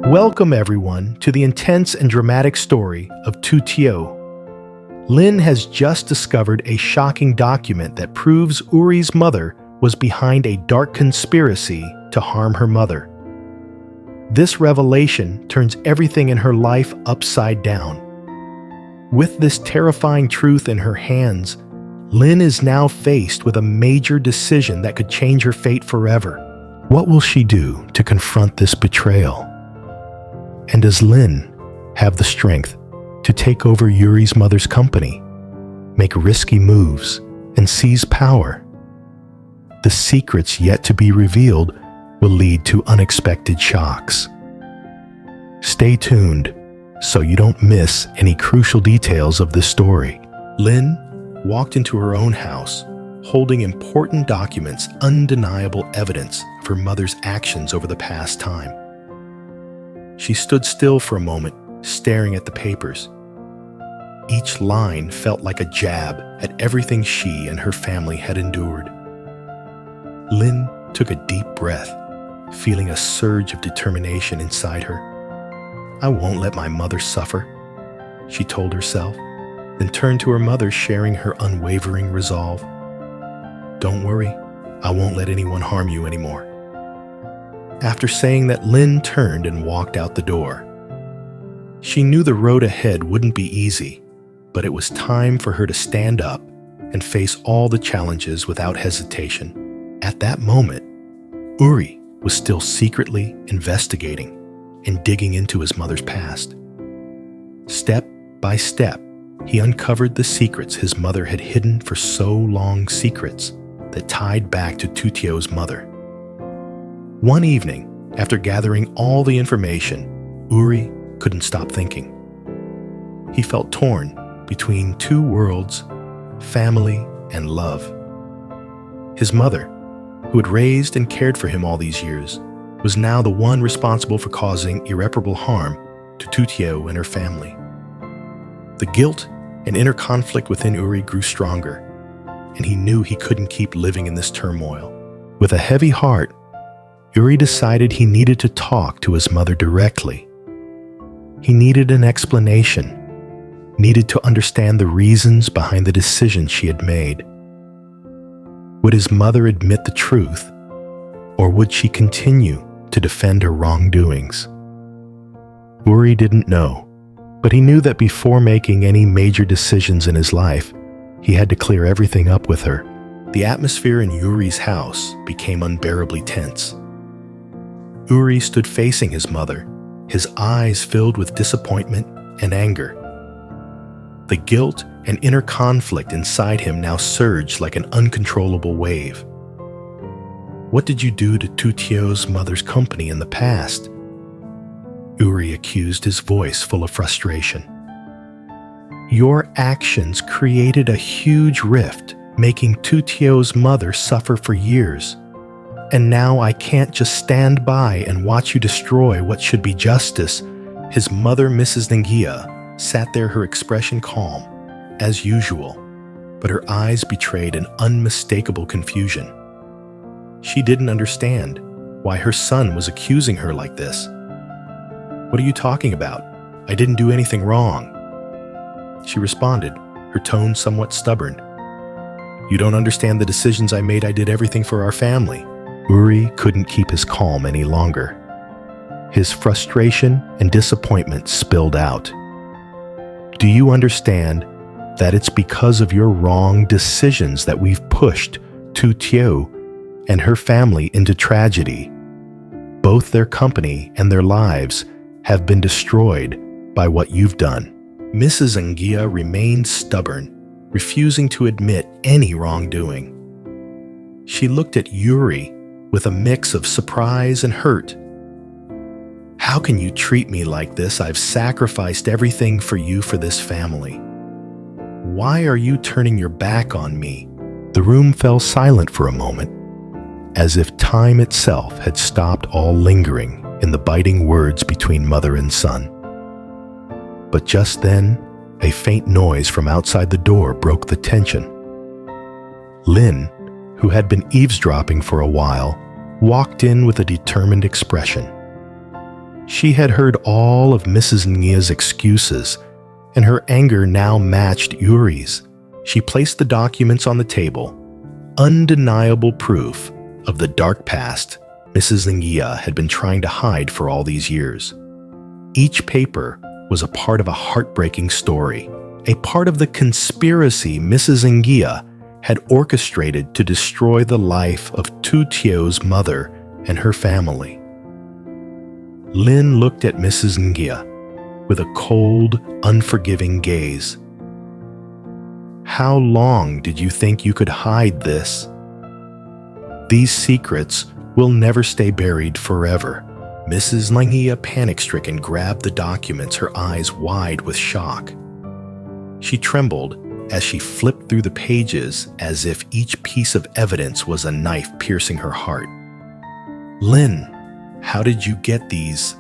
Welcome everyone to the intense and dramatic story of Tutio. Lynn has just discovered a shocking document that proves Uri's mother was behind a dark conspiracy to harm her mother. This revelation turns everything in her life upside down. With this terrifying truth in her hands, Lynn is now faced with a major decision that could change her fate forever. What will she do to confront this betrayal? And does Lynn have the strength to take over Uri's mother's company, make risky moves, and seize power? The secrets yet to be revealed will lead to unexpected shocks. Stay tuned so you don't miss any crucial details of this story. Lynn walked into her own house, holding important documents, undeniable evidence of her mother's actions over the past time. She stood still for a moment, staring at the papers. Each line felt like a jab at everything she and her family had endured. Lynn took a deep breath, feeling a surge of determination inside her. "I won't let my mother suffer," she told herself, then turned to her mother, sharing her unwavering resolve. "Don't worry, I won't let anyone harm you anymore." After saying that, Lynn turned and walked out the door. She knew the road ahead wouldn't be easy, but it was time for her to stand up and face all the challenges without hesitation. At that moment, Uri was still secretly investigating and digging into his mother's past. Step by step, he uncovered the secrets his mother had hidden for so long, secrets that tied back to Tutio's mother. One evening, after gathering all the information, Uri couldn't stop thinking. He felt torn between two worlds, family and love. His mother, who had raised and cared for him all these years, was now the one responsible for causing irreparable harm to Tutio and her family. The guilt and inner conflict within Uri grew stronger, and he knew he couldn't keep living in this turmoil. With a heavy heart, Uri decided he needed to talk to his mother directly. He needed an explanation, needed to understand the reasons behind the decision she had made. Would his mother admit the truth, or would she continue to defend her wrongdoings? Uri didn't know, but he knew that before making any major decisions in his life, he had to clear everything up with her. The atmosphere in Uri's house became unbearably tense. Uri stood facing his mother, his eyes filled with disappointment and anger. The guilt and inner conflict inside him now surged like an uncontrollable wave. "What did you do to Tutio's mother's company in the past?" Uri accused, his voice full of frustration. "Your actions created a huge rift, making Tutio's mother suffer for years. And now I can't just stand by and watch you destroy what should be justice." His mother, Mrs. Ngia, sat there, her expression calm, as usual, but her eyes betrayed an unmistakable confusion. She didn't understand why her son was accusing her like this. "What are you talking about? I didn't do anything wrong," she responded, her tone somewhat stubborn. "You don't understand the decisions I made. I did everything for our family." Uri couldn't keep his calm any longer. His frustration and disappointment spilled out. "Do you understand that it's because of your wrong decisions that we've pushed Tutio and her family into tragedy? Both their company and their lives have been destroyed by what you've done." Mrs. Ngia remained stubborn, refusing to admit any wrongdoing. She looked at Uri with a mix of surprise and hurt. "How can you treat me like this? I've sacrificed everything for you, for this family. Why are you turning your back on me?" The room fell silent for a moment, as if time itself had stopped all lingering in the biting words between mother and son. But just then, a faint noise from outside the door broke the tension. Lynn, who had been eavesdropping for a while, walked in with a determined expression. She had heard all of Mrs. Ngia's excuses, and her anger now matched Yuri's. She placed the documents on the table, undeniable proof of the dark past Mrs. Ngia had been trying to hide for all these years. Each paper was a part of a heartbreaking story, a part of the conspiracy Mrs. Ngia had orchestrated to destroy the life of Tu Tio's mother and her family. Lynn looked at Mrs. Ngia with a cold, unforgiving gaze. How long did you think you could hide this? These secrets will never stay buried forever. Mrs. Ngia, panic-stricken, grabbed the documents, her eyes wide with shock. She trembled as she flipped through the pages as if each piece of evidence was a knife piercing her heart. Lynn, how did you get these?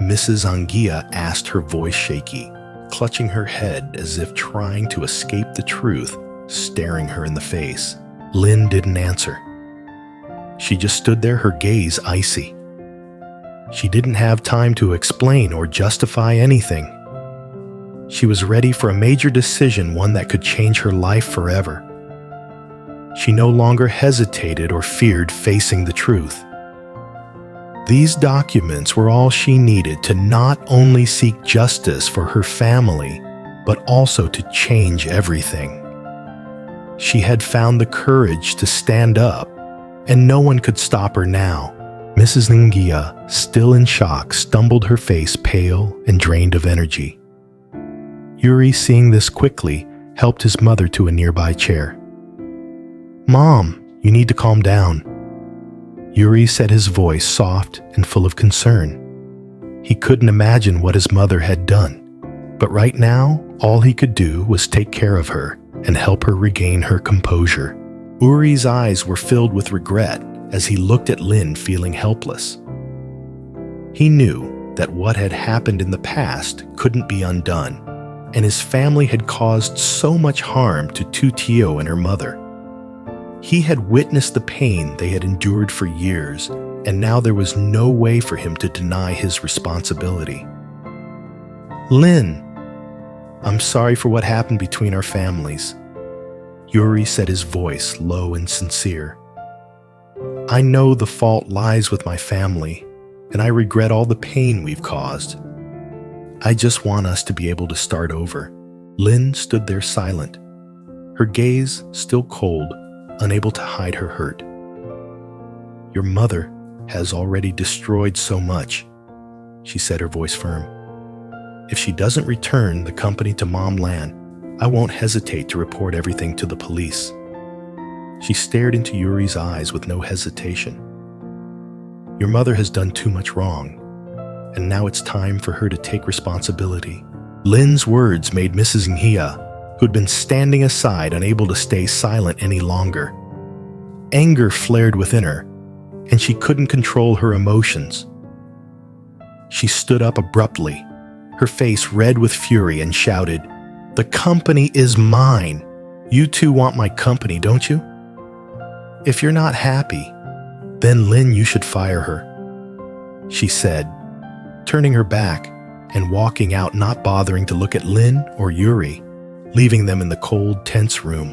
Mrs. Ngia asked, her voice shaky, clutching her head as if trying to escape the truth staring her in the face. Lynn didn't answer. She just stood there, her gaze icy. She didn't have time to explain or justify anything. She was ready for a major decision, one that could change her life forever. She no longer hesitated or feared facing the truth. These documents were all she needed to not only seek justice for her family, but also to change everything. She had found the courage to stand up, and no one could stop her now. Mrs. Ngia, still in shock, stumbled, her face pale and drained of energy. Yuri, seeing this quickly, helped his mother to a nearby chair. "Mom, you need to calm down." Yuri said, his voice soft and full of concern. He couldn't imagine what his mother had done, but right now, all he could do was take care of her and help her regain her composure. Uri's eyes were filled with regret as he looked at Lynn, feeling helpless. He knew that what had happened in the past couldn't be undone, and his family had caused so much harm to Tu Tio and her mother. He had witnessed the pain they had endured for years, and now there was no way for him to deny his responsibility. "Lynn, I'm sorry for what happened between our families," Yuri said, his voice low and sincere. "I know the fault lies with my family, and I regret all the pain we've caused. I just want us to be able to start over." Lynn stood there silent, her gaze still cold, unable to hide her hurt. "Your mother has already destroyed so much," she said, her voice firm. "If she doesn't return the company to Mom Lan, I won't hesitate to report everything to the police." She stared into Yuri's eyes with no hesitation. "Your mother has done too much wrong, and now it's time for her to take responsibility." Lynn's words made Mrs. Ngia, who'd been standing aside, unable to stay silent any longer. Anger flared within her, and she couldn't control her emotions. She stood up abruptly, her face red with fury, and shouted, "The company is mine. You two want my company, don't you? If you're not happy, then Lynn, you should fire her," she said, turning her back and walking out, not bothering to look at Lynn or Yuri, leaving them in the cold, tense room.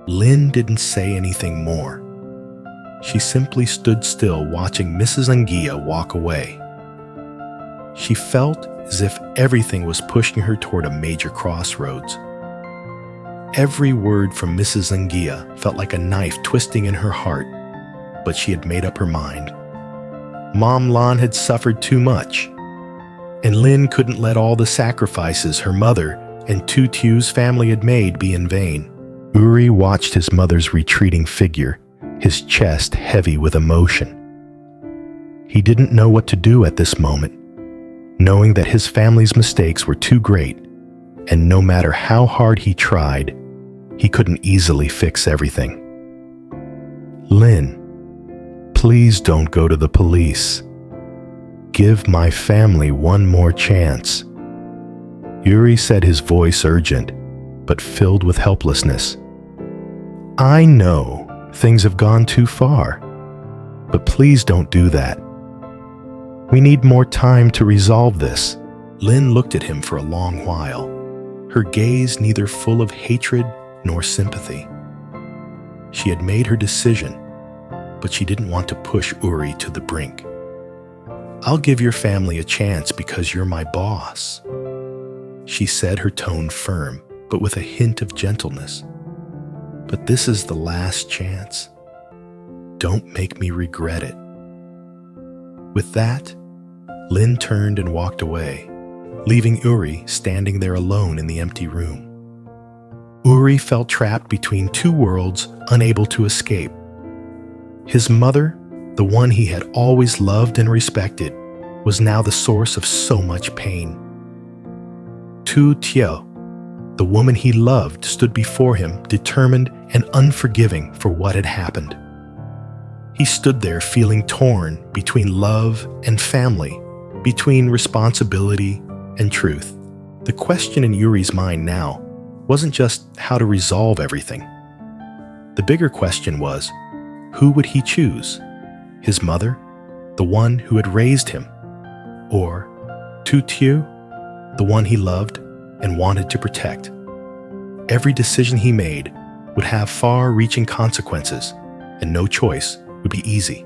Lynn didn't say anything more. She simply stood still, watching Mrs. Ngia walk away. She felt as if everything was pushing her toward a major crossroads. Every word from Mrs. Ngia felt like a knife twisting in her heart, but she had made up her mind. Mom Lan had suffered too much, and Lynn couldn't let all the sacrifices her mother and Tu Tio's family had made be in vain. Uri watched his mother's retreating figure, his chest heavy with emotion. He didn't know what to do at this moment, knowing that his family's mistakes were too great, and no matter how hard he tried, he couldn't easily fix everything. "Lynn, please don't go to the police. Give my family one more chance," Yuri said, his voice urgent, but filled with helplessness. "I know things have gone too far, but please don't do that." We need more time to resolve this." Lynn looked at him for a long while, her gaze neither full of hatred nor sympathy. She had made her decision, but she didn't want to push Uri to the brink. "I'll give your family a chance because you're my boss," she said, her tone firm, but with a hint of gentleness. "But this is the last chance. Don't make me regret it." With that, Lynn turned and walked away, leaving Uri standing there alone in the empty room. Uri felt trapped between two worlds, unable to escape. His mother, the one he had always loved and respected, was now the source of so much pain. Tu Tio, the woman he loved, stood before him, determined and unforgiving for what had happened. He stood there feeling torn between love and family, between responsibility and truth. The question in Uri's mind now wasn't just how to resolve everything. The bigger question was, who would he choose? His mother, the one who had raised him, or Tu Tiu, the one he loved and wanted to protect? Every decision he made would have far-reaching consequences, and no choice would be easy.